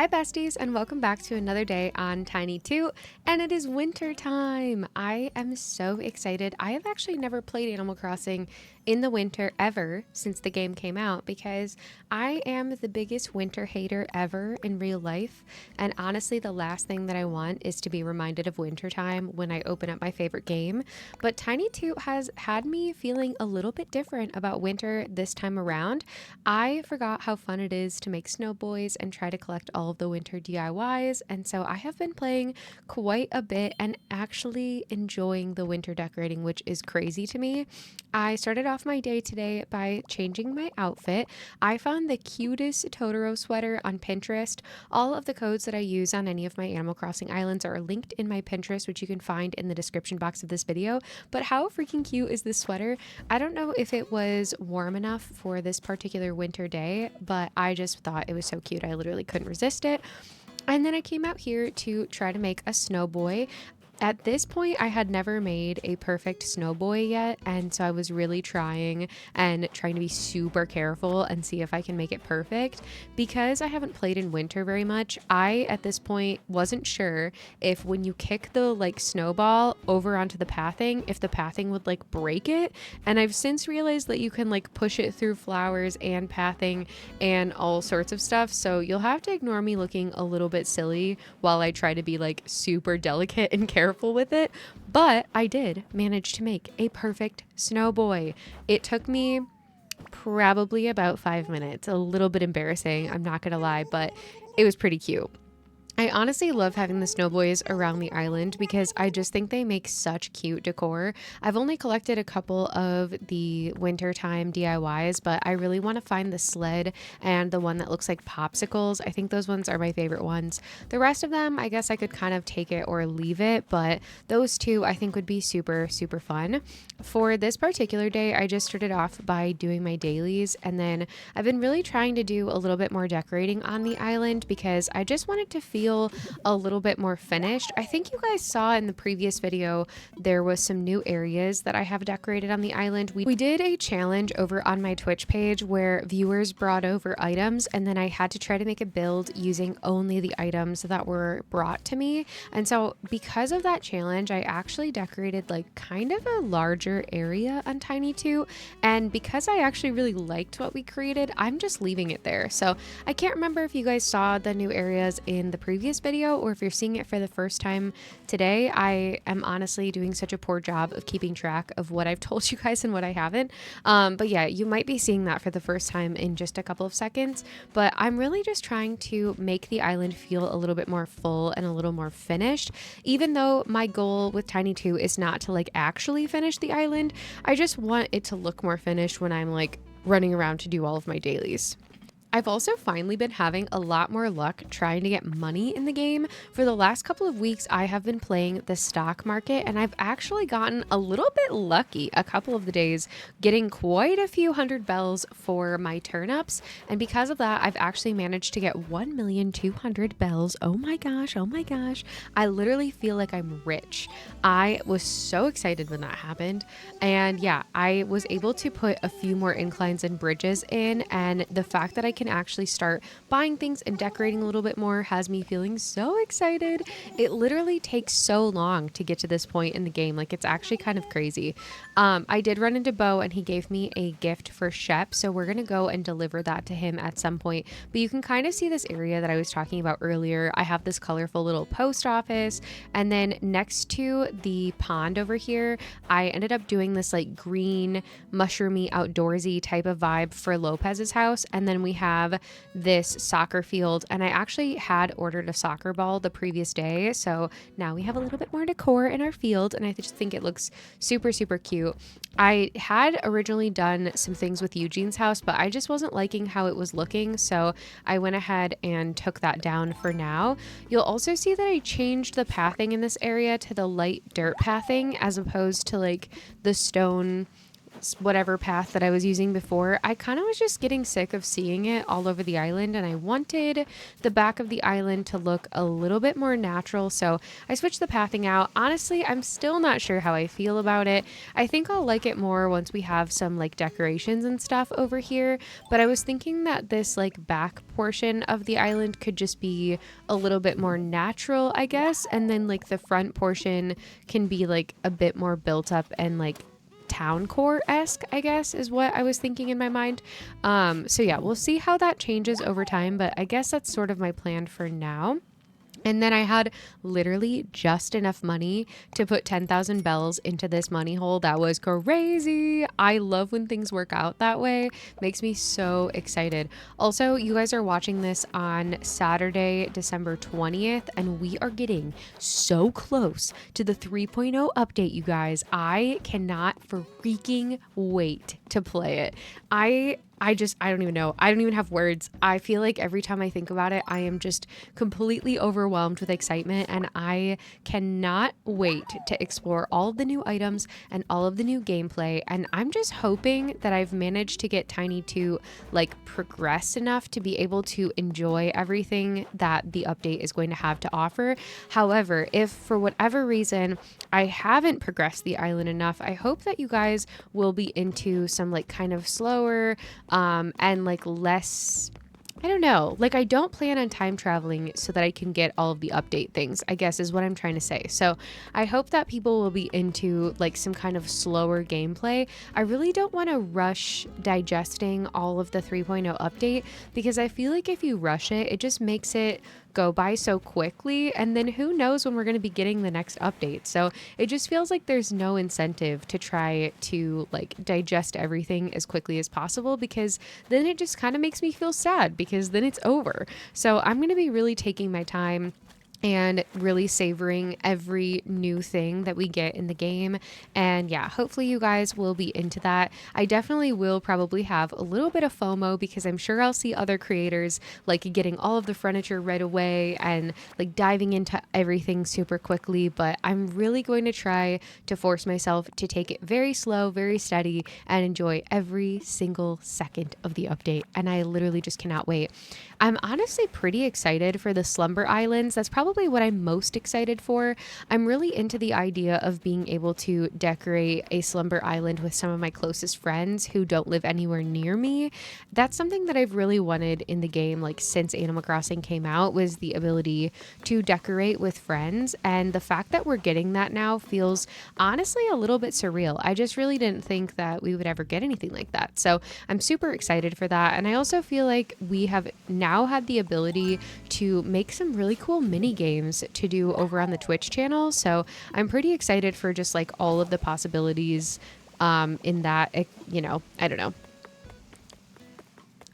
Hi besties, and welcome back to another day on Tiny Toot, and it is winter time. I am so excited. I have actually never played Animal Crossing in the winter ever since the game came out because I am the biggest winter hater ever in real life, and honestly the last thing that I want is to be reminded of winter time when I open up my favorite game. But Tiny Toot has had me feeling a little bit different about winter this time around. I forgot how fun it is to make snowboys and try to collect all of the winter DIYs, and so I have been playing quite a bit and actually enjoying the winter decorating, which is crazy to me. I started off my day today by changing my outfit. I found the cutest Totoro sweater on Pinterest. All of the codes that I use on any of my Animal Crossing islands are linked in my Pinterest, which you can find in the description box of this video. But how freaking cute is this sweater? I don't know if it was warm enough for this particular winter day, but I just thought it was so cute. I literally couldn't resist it. And then I came out here to try to make a snowboy. At this point, I had never made a perfect snowboy yet, and so I was really trying to be super careful and see if I can make it perfect. Because I haven't played in winter very much, I at this point wasn't sure if when you kick the snowball over onto the pathing, if the pathing would break it. And I've since realized that you can push it through flowers and pathing and all sorts of stuff. So you'll have to ignore me looking a little bit silly while I try to be super delicate and careful with it, but I did manage to make a perfect snowboy. It took me probably about 5 minutes, a little bit embarrassing, I'm not gonna lie, but it was pretty cute. I honestly love having the snowboys around the island because I just think they make such cute decor. I've only collected a couple of the wintertime DIYs, but I really want to find the sled and the one that looks like popsicles. I think those ones are my favorite ones. The rest of them, I guess I could kind of take it or leave it, but those two I think would be super, super fun. For this particular day, I just started off by doing my dailies, and then I've been really trying to do a little bit more decorating on the island because I just wanted to feel a little bit more finished. I think you guys saw in the previous video there was some new areas that I have decorated on the island. We did a challenge over on my Twitch page where viewers brought over items, and then I had to try to make a build using only the items that were brought to me. And so because of that challenge, I actually decorated kind of a larger area on Tiny Toot, and because I actually really liked what we created, I'm just leaving it there. So I can't remember if you guys saw the new areas in the previous video or if you're seeing it for the first time today. I am honestly doing such a poor job of keeping track of what I've told you guys and what I haven't. But yeah, you might be seeing that for the first time in just a couple of seconds, but I'm really just trying to make the island feel a little bit more full and a little more finished. Even though my goal with Tiny Toot is not to actually finish the island, I just want it to look more finished when I'm running around to do all of my dailies. I've also finally been having a lot more luck trying to get money in the game. For the last couple of weeks, I have been playing the stock market, and I've actually gotten a little bit lucky a couple of the days, getting quite a few hundred bells for my turnips. And because of that, I've actually managed to get 1,200,000 bells. Oh my gosh, oh my gosh. I literally feel like I'm rich. I was so excited when that happened. And yeah, I was able to put a few more inclines and bridges in, and the fact that I can actually start buying things and decorating a little bit more has me feeling so excited. It literally takes so long to get to this point in the game. It's actually kind of crazy. I did run into Bo, and he gave me a gift for Shep, so we're gonna go and deliver that to him at some point. But you can kind of see this area that I was talking about earlier. I have this colorful little post office, and then next to the pond over here, I ended up doing this green mushroomy outdoorsy type of vibe for Lopez's house, and then we have this soccer field, and I actually had ordered a soccer ball the previous day, so now we have a little bit more decor in our field, and I just think it looks super, super cute. I had originally done some things with Eugene's house, but I just wasn't liking how it was looking, so I went ahead and took that down for now. You'll also see that I changed the pathing in this area to the light dirt pathing as opposed to the stone whatever path that I was using before, I kind of was just getting sick of seeing it all over the island, and I wanted the back of the island to look a little bit more natural, so I switched the pathing out. Honestly, I'm still not sure how I feel about it. I think I'll like it more once we have some like decorations and stuff over here, but I was thinking that this like back portion of the island could just be a little bit more natural, I guess, and then like the front portion can be like a bit more built up and like town core-esque, I guess, is what I was thinking in my mind. So yeah, we'll see how that changes over time, but I guess that's sort of my plan for now. And then I had literally just enough money to put 10,000 bells into this money hole. That was crazy. I love when things work out that way. Makes me so excited. Also, you guys are watching this on Saturday, December 20th, and we are getting so close to the 3.0 update, you guys. I cannot freaking wait to play it. I don't even know. I don't even have words. I feel like every time I think about it, I am just completely overwhelmed with excitement, and I cannot wait to explore all of the new items and all of the new gameplay. And I'm just hoping that I've managed to get Tiny to like progress enough to be able to enjoy everything that the update is going to have to offer. However, if for whatever reason I haven't progressed the island enough, I hope that you guys will be into some like kind of slower and like less, I don't know, like I don't plan on time traveling so that I can get all of the update things, I guess is what I'm trying to say. So I hope that people will be into like some kind of slower gameplay. I really don't want to rush digesting all of the 3.0 update, because I feel like if you rush it, it just makes it go by so quickly, and then who knows when we're going to be getting the next update. So it just feels like there's no incentive to try to like digest everything as quickly as possible, because then it just kind of makes me feel sad, because then it's over. So I'm going to be really taking my time and really savoring every new thing that we get in the game. And yeah, hopefully you guys will be into that. I definitely will probably have a little bit of FOMO, because I'm sure I'll see other creators like getting all of the furniture right away and like diving into everything super quickly. But I'm really going to try to force myself to take it very slow, very steady, and enjoy every single second of the update. And I literally just cannot wait. I'm honestly pretty excited for the Slumber Islands. That's probably what I'm most excited for. I'm really into the idea of being able to decorate a Slumber Island with some of my closest friends who don't live anywhere near me. That's something that I've really wanted in the game, like since Animal Crossing came out, was the ability to decorate with friends. And the fact that we're getting that now feels honestly a little bit surreal. I just really didn't think that we would ever get anything like that. So I'm super excited for that. And I also feel like we have now had the ability to make some really cool mini games to do over on the Twitch channel. So I'm pretty excited for just like all of the possibilities in that, I don't know.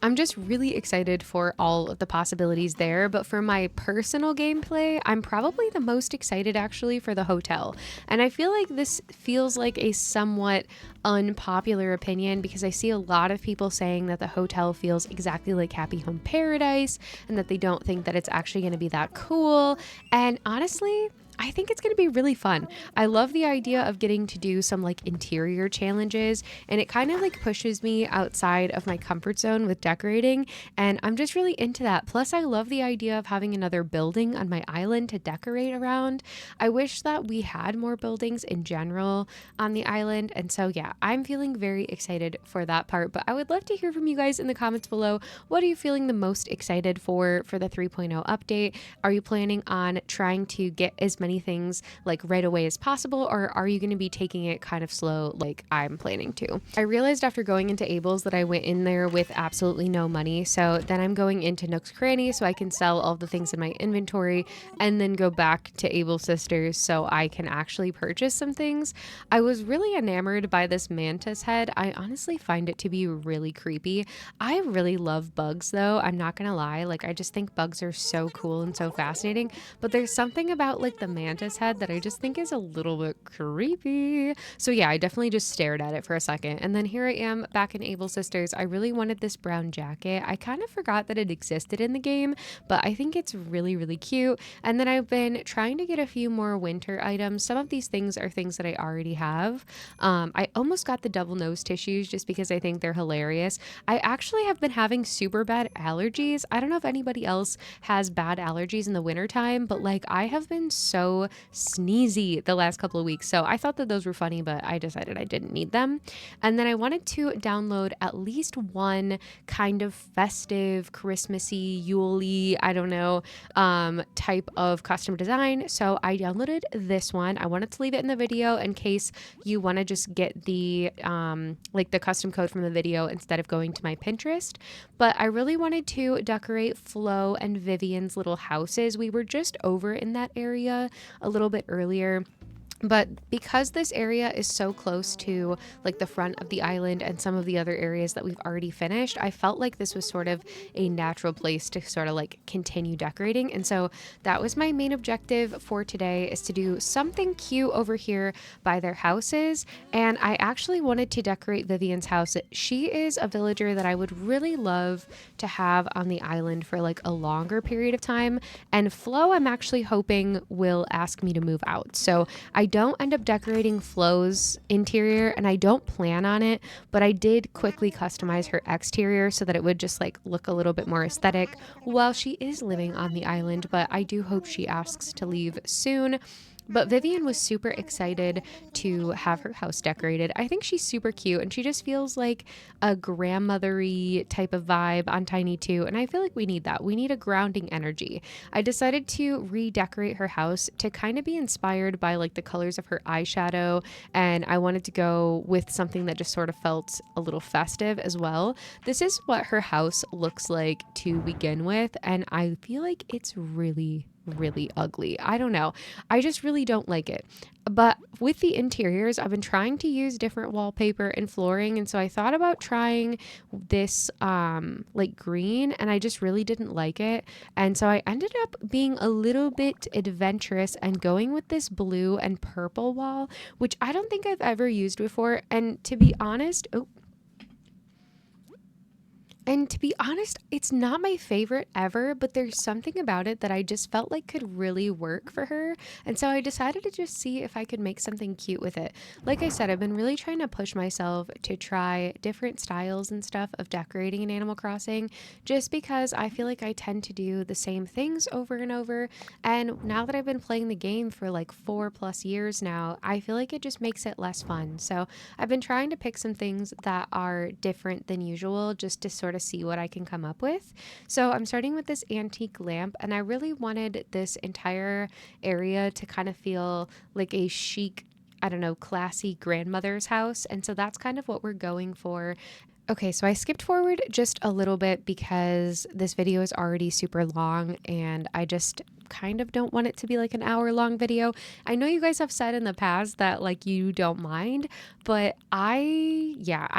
I'm just really excited for all of the possibilities there, but for my personal gameplay, I'm probably the most excited actually for the hotel. And I feel like this feels like a somewhat unpopular opinion, because I see a lot of people saying that the hotel feels exactly like Happy Home Paradise and that they don't think that it's actually going to be that cool. And honestly, I think it's going to be really fun. I love the idea of getting to do some like interior challenges, and it kind of like pushes me outside of my comfort zone with decorating, and I'm just really into that. Plus, I love the idea of having another building on my island to decorate around. I wish that we had more buildings in general on the island, and so yeah, I'm feeling very excited for that part. But I would love to hear from you guys in the comments below. What are you feeling the most excited for the 3.0 update? Are you planning on trying to get as many things like right away as possible, or are you going to be taking it kind of slow like I'm planning to? I realized after going into Abel's that I went in there with absolutely no money, so then I'm going into Nook's Cranny so I can sell all the things in my inventory and then go back to Abel's Sisters so I can actually purchase some things. I was really enamored by this mantis head. I honestly find it to be really creepy. I really love bugs though, I'm not gonna lie. Like I just think bugs are so cool and so fascinating, but there's something about like the mantis head that I just think is a little bit creepy. So yeah, I definitely just stared at it for a second. And then here I am back in Able Sisters. I really wanted this brown jacket. I kind of forgot that it existed in the game, but I think it's really, really cute. And then I've been trying to get a few more winter items. Some of these things are things that I already have. I almost got the double nose tissues just because I think they're hilarious. I actually have been having super bad allergies. I don't know if anybody else has bad allergies in the wintertime, but like I have been so sneezy the last couple of weeks. So I thought that those were funny, but I decided I didn't need them. And then I wanted to download at least one kind of festive, Christmassy, Yule-y, I don't know, type of custom design. So I downloaded this one. I wanted to leave it in the video in case you want to just get the like the custom code from the video instead of going to my Pinterest. But I really wanted to decorate Flo and Vivian's little houses. We were just over in that area a little bit earlier. But because this area is so close to like the front of the island and some of the other areas that we've already finished, I felt like this was sort of a natural place to sort of like continue decorating. And so that was my main objective for today, is to do something cute over here by their houses. And I actually wanted to decorate Vivian's house. She is a villager that I would really love to have on the island for like a longer period of time. And Flo, I'm actually hoping will ask me to move out. So I don't end up decorating Flo's interior, and I don't plan on it, but I did quickly customize her exterior so that it would just like look a little bit more aesthetic while she is living on the island. But I do hope she asks to leave soon. But Vivian was super excited to have her house decorated. I think she's super cute, and she just feels like a grandmothery type of vibe on Tiny 2. And I feel like we need that. We need a grounding energy. I decided to redecorate her house to kind of be inspired by like the colors of her eyeshadow. And I wanted to go with something that just sort of felt a little festive as well. This is what her house looks like to begin with. And I feel like it's really ugly. I don't know. I just really don't like it. But with the interiors, I've been trying to use different wallpaper and flooring. And so I thought about trying this like green, and I just really didn't like it. And so I ended up being a little bit adventurous and going with this blue and purple wall, which I don't think I've ever used before. And to be honest, it's not my favorite ever, but there's something about it that I just felt like could really work for her. And so I decided to just see if I could make something cute with it. Like I said, I've been really trying to push myself to try different styles and stuff of decorating in Animal Crossing, just because I feel like I tend to do the same things over and over. And now that I've been playing the game for like 4+ years now, I feel like it just makes it less fun. So I've been trying to pick some things that are different than usual just to sort of see what I can come up with. So I'm starting with this antique lamp, and I really wanted this entire area to kind of feel like a chic, I don't know, classy grandmother's house. And so that's kind of what we're going for. Okay, so I skipped forward just a little bit because this video is already super long, and I just kind of don't want it to be like an hour-long video. I know you guys have said in the past that like you don't mind, but I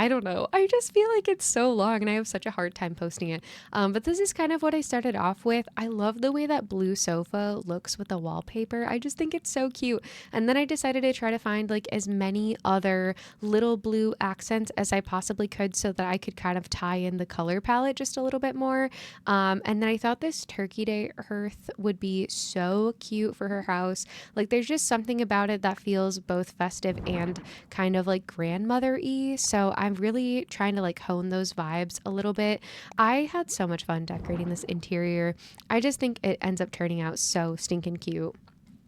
don't know. I just feel like it's so long and I have such a hard time posting it. But this is kind of what I started off with. I love the way that blue sofa looks with the wallpaper. I just think it's so cute. And then I decided to try to find like as many other little blue accents as I possibly could so that I could kind of tie in the color palette just a little bit more. And then I thought this Turkey Day hearth would be so cute for her house. Like there's just something about it that feels both festive and kind of like grandmother-y. So I'm really trying to like hone those vibes a little bit. I had so much fun decorating this interior. I just think it ends up turning out so stinking cute.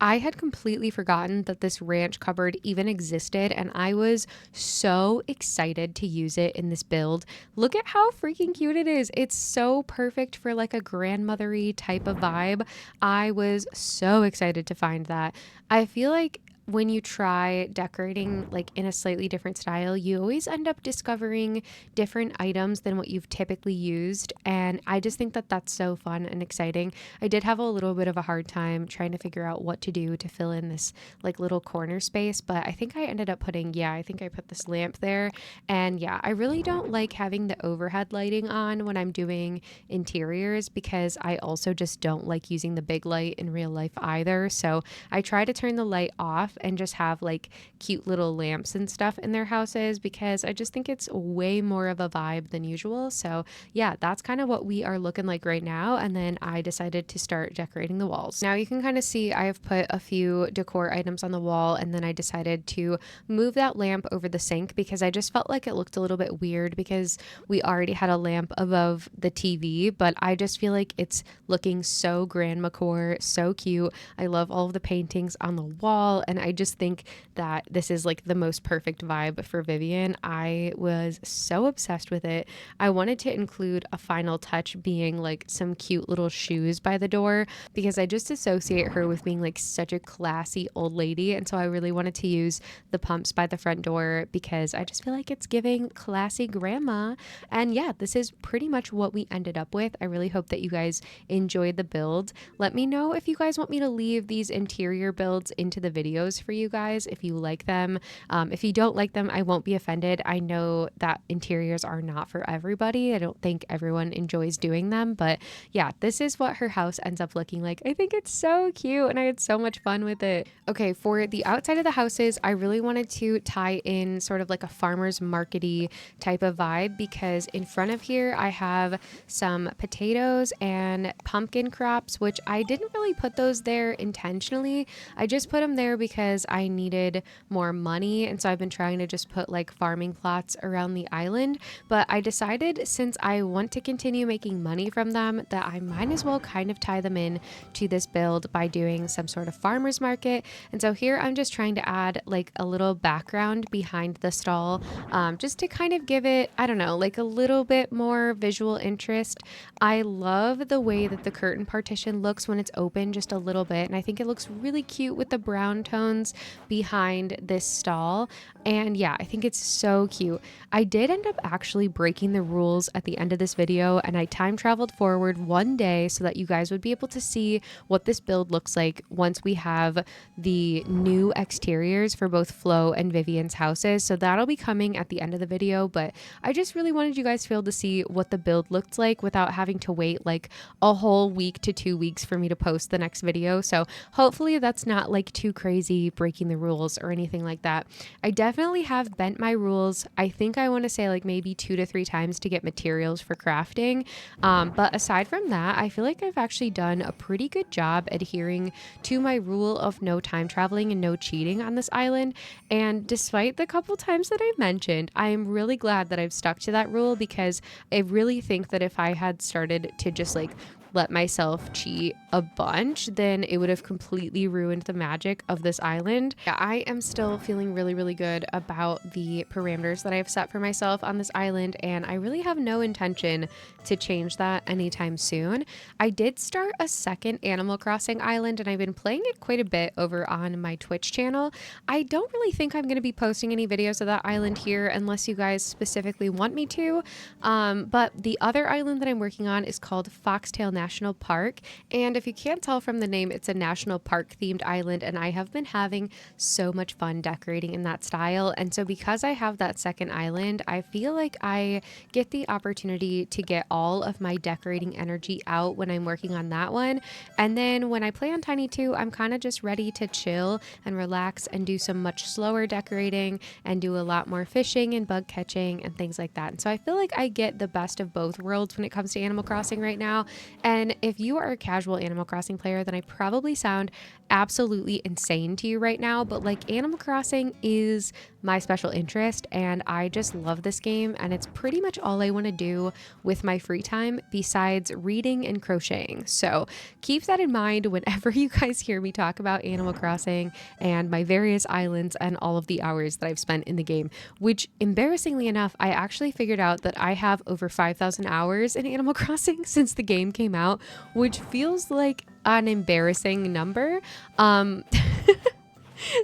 I had completely forgotten that this ranch cupboard even existed, and I was so excited to use it in this build. Look at how freaking cute it is. It's so perfect for like a grandmothery type of vibe. I was so excited to find that. I feel like when you try decorating like in a slightly different style, you always end up discovering different items than what you've typically used. And I just think that that's so fun and exciting. I did have a little bit of a hard time trying to figure out what to do to fill in this like little corner space, but I think I ended up putting, I think I put this lamp there. And yeah, I really don't like having the overhead lighting on when I'm doing interiors because I also just don't like using the big light in real life either. So I try to turn the light off and just have like cute little lamps and stuff in their houses because I just think it's way more of a vibe than usual. So yeah, that's kind of what we are looking like right now. And then I decided to start decorating the walls. Now you can kind of see I have put a few decor items on the wall, and then I decided to move that lamp over the sink because I just felt like it looked a little bit weird because we already had a lamp above the TV, but I just feel like it's looking so grandmacore, so cute. I love all of the paintings on the wall, and I just think that this is like the most perfect vibe for Vivian. I was so obsessed with it. I wanted to include a final touch being like some cute little shoes by the door because I just associate her with being like such a classy old lady, and so I really wanted to use the pumps by the front door because I just feel like it's giving classy grandma. And yeah, this is pretty much what we ended up with. I really hope that you guys enjoyed the build. Let me know if you guys want me to leave these interior builds into the videos for you guys if you like them. If you don't like them, I won't be offended. I know that interiors are not for everybody. I don't think everyone enjoys doing them, but yeah, this is what her house ends up looking like. I think it's so cute and I had so much fun with it. Okay, for the outside of the houses, I really wanted to tie in sort of like a farmer's market-y type of vibe because in front of here I have some potatoes and pumpkin crops, which I didn't really put those there intentionally. I just put them there because I needed more money, and so I've been trying to just put like farming plots around the island, but I decided since I want to continue making money from them that I might as well kind of tie them in to this build by doing some sort of farmer's market. And so here I'm just trying to add like a little background behind the stall, just to kind of give it, I don't know, like a little bit more visual interest. I love the way that the curtain partition looks when it's open just a little bit, and I think it looks really cute with the brown tones behind this stall. And yeah, I think it's so cute. I did end up actually breaking the rules at the end of this video, and I time traveled forward one day so that you guys would be able to see what this build looks like once we have the new exteriors for both Flo and Vivian's houses. So that'll be coming at the end of the video, but I just really wanted you guys to be able to see what the build looked like without having to wait like a whole week to 2 weeks for me to post the next video. So hopefully that's not like too crazy breaking the rules or anything like that. I definitely have bent my rules. I think I want to say like maybe 2 to 3 times to get materials for crafting. But aside from that, I feel like I've actually done a pretty good job adhering to my rule of no time traveling and no cheating on this island. And despite the couple times that I've mentioned, I'm really glad that I've stuck to that rule because I really think that if I had started to just like let myself cheat a bunch, then it would have completely ruined the magic of this island. I am still feeling really, really good about the parameters that I've set for myself on this island, and I really have no intention to change that anytime soon. I did start a second Animal Crossing island, and I've been playing it quite a bit over on my Twitch channel. I don't really think I'm going to be posting any videos of that island here unless you guys specifically want me to, but the other island that I'm working on is called Foxtail National Park, and if you can't tell from the name, it's a national park themed island, and I have been having so much fun decorating in that style. And so because I have that second island, I feel like I get the opportunity to get all of my decorating energy out when I'm working on that one, and then when I play on Tiny 2, I'm kind of just ready to chill and relax and do some much slower decorating and do a lot more fishing and bug catching and things like that. And so I feel like I get the best of both worlds when it comes to Animal Crossing right now. And if you are a casual Animal Crossing player, then I probably sound absolutely insane to you right now, but like Animal Crossing is my special interest and I just love this game, and it's pretty much all I want to do with my free time besides reading and crocheting. So keep that in mind whenever you guys hear me talk about Animal Crossing and my various islands and all of the hours that I've spent in the game, which embarrassingly enough, I actually figured out that I have over 5,000 hours in Animal Crossing since the game came out, which feels like an embarrassing number.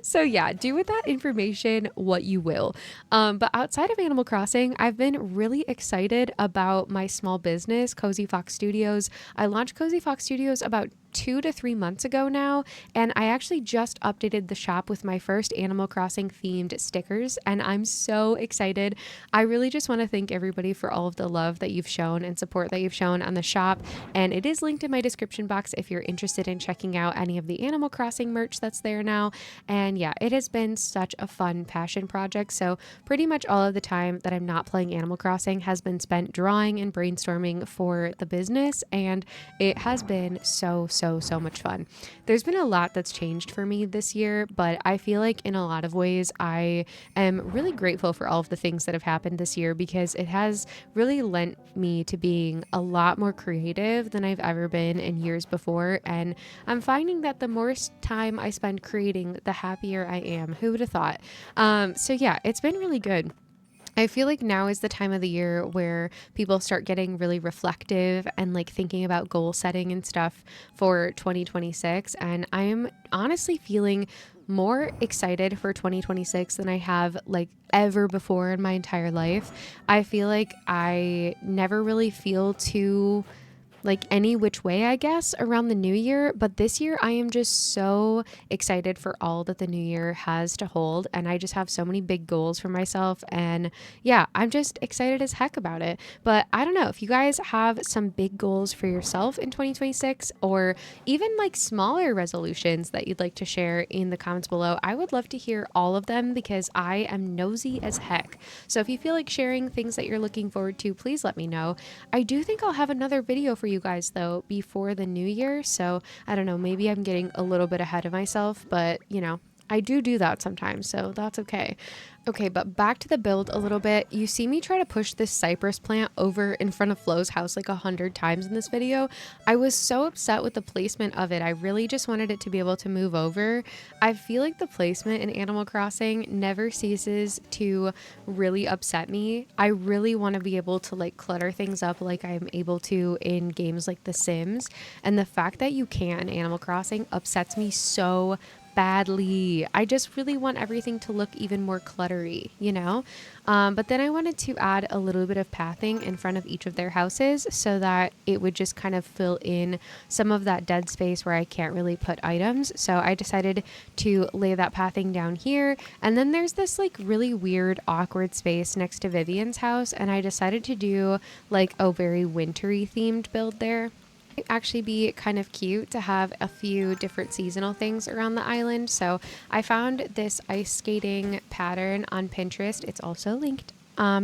So yeah, do with that information what you will. But outside of Animal Crossing, I've been really excited about my small business, Cozy Fox Studios. I launched Cozy Fox Studios about 2 to 3 months ago now, and I actually just updated the shop with my first Animal Crossing themed stickers, and I'm so excited. I really just want to thank everybody for all of the love that you've shown and support that you've shown on the shop, and it is linked in my description box if you're interested in checking out any of the Animal Crossing merch that's there now. And yeah, it has been such a fun passion project. So pretty much all of the time that I'm not playing Animal Crossing has been spent drawing and brainstorming for the business, and it has been so much fun. There's been a lot that's changed for me this year, but I feel like in a lot of ways I am really grateful for all of the things that have happened this year, because it has really lent me to being a lot more creative than I've ever been in years before. And I'm finding that the more time I spend creating, the happier I am. Who would have thought? So yeah, it's been really good. I feel like now is the time of the year where people start getting really reflective and like thinking about goal setting and stuff for 2026. And I'm honestly feeling more excited for 2026 than I have like ever before in my entire life. I feel like I never really feel too like any which way, I guess, around the new year. But this year, I am just so excited for all that the new year has to hold. And I just have so many big goals for myself. And yeah, I'm just excited as heck about it. But I don't know if you guys have some big goals for yourself in 2026, or even like smaller resolutions that you'd like to share in the comments below. I would love to hear all of them because I am nosy as heck. So if you feel like sharing things that you're looking forward to, please let me know. I do think I'll have another video for you guys though before the new year. So I don't know, maybe I'm getting a little bit ahead of myself, but you know, I do that sometimes, so that's okay. Okay, but back to the build a little bit. You see me try to push this cypress plant over in front of Flo's house like 100 times in this video. I was so upset with the placement of it. I really just wanted it to be able to move over. I feel like the placement in Animal Crossing never ceases to really upset me. I really want to be able to like clutter things up like I'm able to in games like The Sims. And the fact that you can't in Animal Crossing upsets me so badly. I just really want everything to look even more cluttery, you know? But then I wanted to add a little bit of pathing in front of each of their houses so that it would just kind of fill in some of that dead space where I can't really put items. So I decided to lay that pathing down here. And then there's this like really weird, awkward space next to Vivian's house. And I decided to do like a very wintry themed build there. Actually be kind of cute to have a few different seasonal things around the island. So I found this ice skating pattern on Pinterest. It's also linked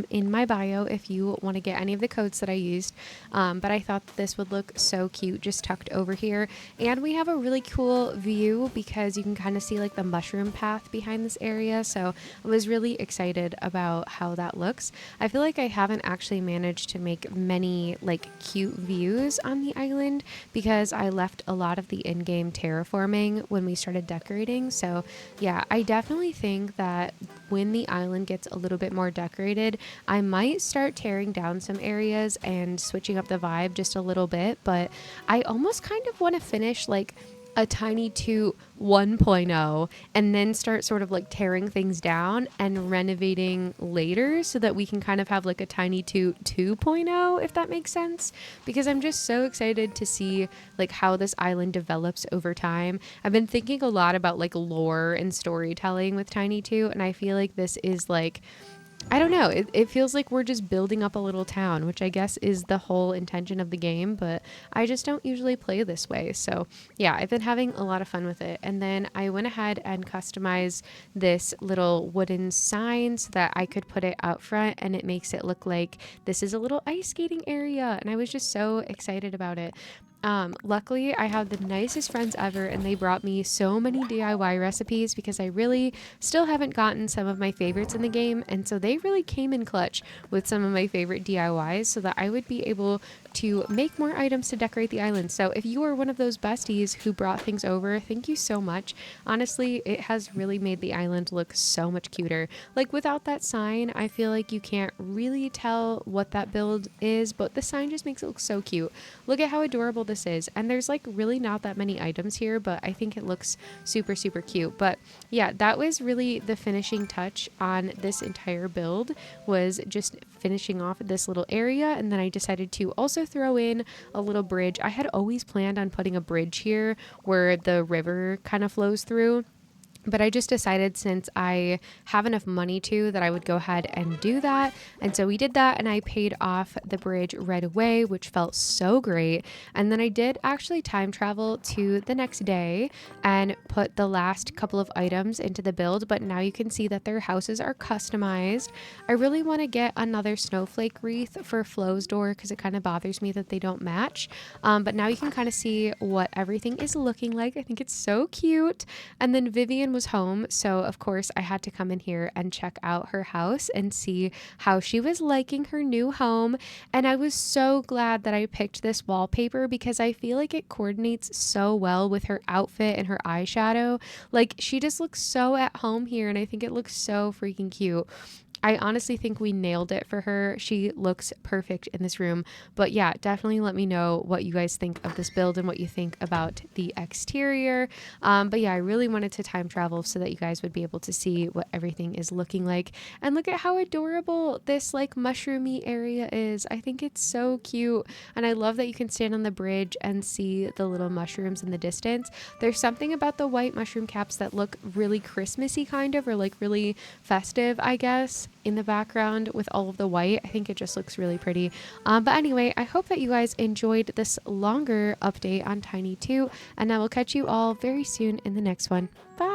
in my bio if you want to get any of the codes that I used. But I thought that this would look so cute just tucked over here. And we have a really cool view because you can kind of see like the mushroom path behind this area. So I was really excited about how that looks. I feel like I haven't actually managed to make many like cute views on the island because I left a lot of the in-game terraforming when we started decorating. So yeah, I definitely think that when the island gets a little bit more decorated, I might start tearing down some areas and switching up the vibe just a little bit. But I almost kind of want to finish like a Tiny 2 1.0 and then start sort of like tearing things down and renovating later so that we can kind of have like a Tiny 2 2.0, if that makes sense, because I'm just so excited to see like how this island develops over time. I've been thinking a lot about like lore and storytelling with Tiny 2, and I feel like this is like, I don't know. It feels like we're just building up a little town, which I guess is the whole intention of the game, but I just don't usually play this way. So yeah, I've been having a lot of fun with it. And then I went ahead and customized this little wooden sign so that I could put it out front, and it makes it look like this is a little ice skating area. And I was just so excited about it. Luckily, I have the nicest friends ever, and they brought me so many DIY recipes because I really still haven't gotten some of my favorites in the game. And so they really came in clutch with some of my favorite DIYs so that I would be able to make more items to decorate the island. So if you are one of those besties who brought things over, thank you so much. Honestly, it has really made the island look so much cuter. Like without that sign, I feel like you can't really tell what that build is, but the sign just makes it look so cute. Look at how adorable this is. And there's like really not that many items here, but I think it looks super, super cute. But yeah, that was really the finishing touch on this entire build, was just finishing off this little area. And then I decided to also throw in a little bridge. I had always planned on putting a bridge here where the river kind of flows through, but I just decided, since I have enough money that I would go ahead and do that. And so we did that, and I paid off the bridge right away, which felt so great. And then I did actually time travel to the next day and put the last couple of items into the build, but now you can see that their houses are customized. I really want to get another snowflake wreath for Flo's door because it kind of bothers me that they don't match. But now you can kind of see what everything is looking like. I think it's so cute. And then Vivian was home, so of course I had to come in here and check out her house and see how she was liking her new home. And I was so glad that I picked this wallpaper because I feel like it coordinates so well with her outfit and her eyeshadow. Like, she just looks so at home here, and I think it looks so freaking cute. I honestly think we nailed it for her. She looks perfect in this room. But yeah, definitely let me know what you guys think of this build and what you think about the exterior. But yeah, I really wanted to time travel so that you guys would be able to see what everything is looking like. And look at how adorable this like mushroomy area is. I think it's so cute. And I love that you can stand on the bridge and see the little mushrooms in the distance. There's something about the white mushroom caps that look really Christmassy kind of, or like really festive, I guess, in the background with all of the white. I think it just looks really pretty. But anyway, I hope that you guys enjoyed this longer update on Tiny 2, and I will catch you all very soon in the next one. Bye!